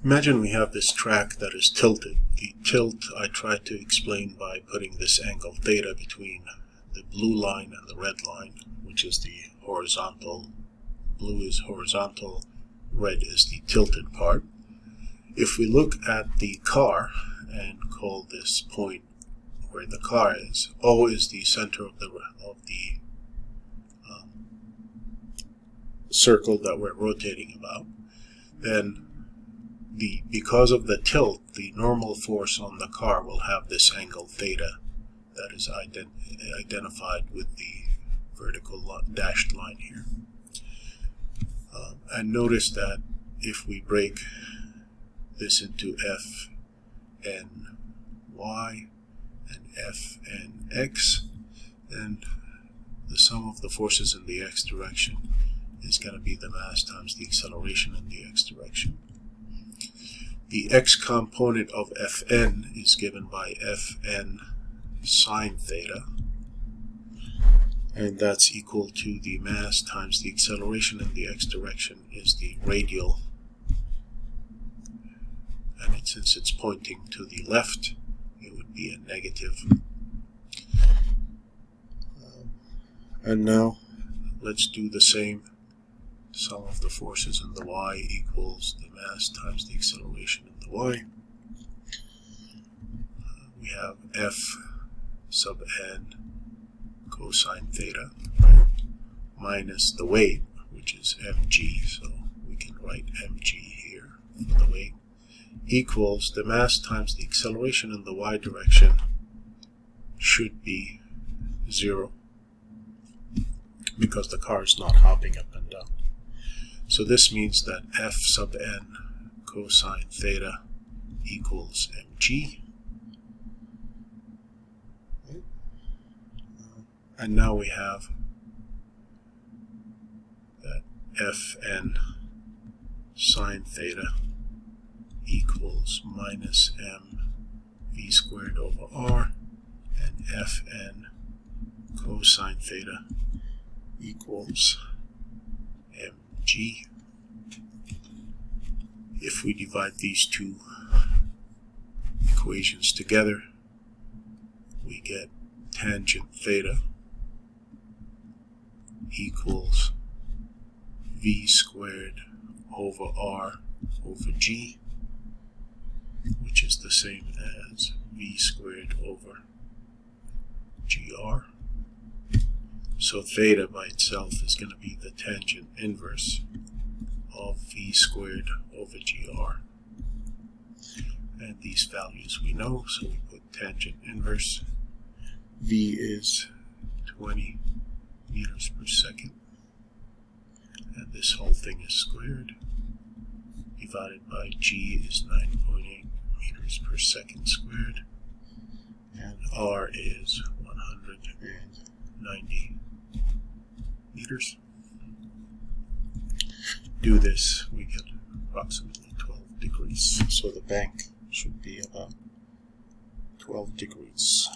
Imagine we have this track that is tilted. The tilt I tried to explain by putting this angle theta between the blue line and the red line, which is the horizontal. Blue is horizontal, red is the tilted part. If we look at the car and call this point where the car is, O is the center of the circle that we're rotating about, then because of the tilt, the normal force on the car will have this angle theta that is identified with the vertical dashed line here. And notice that if we break this into F and Y and F and X, then the sum of the forces in the X direction is going to be the mass times the acceleration in the X direction. The X component of Fn is given by Fn sine theta, and that's equal to the mass times the acceleration in the X direction is the radial, and since it's pointing to the left, it would be a negative. And now let's do the same. Sum of the forces in the Y equals the mass times the acceleration in the Y. We have F sub n cosine theta, right, minus the weight, which is mg, so we can write mg here for the weight, equals the mass times the acceleration in the Y direction should be 0, because the car is not hopping up and down. So this means that F sub n cosine theta equals mg. And now we have that Fn sine theta equals minus m v squared over r, and Fn cosine theta equals mg. If we divide these two equations together, we get tangent theta equals v squared over r over g, which is the same as v squared over gr. So theta by itself is going to be the tangent inverse of v squared over gr. And these values we know, so we put tangent inverse. V is 20 meters per second, and this whole thing is squared, divided by g is 9.8 meters per second squared, and r is 190 meters. Do this, we get approximately 12 degrees. So the bank should be about 12 degrees.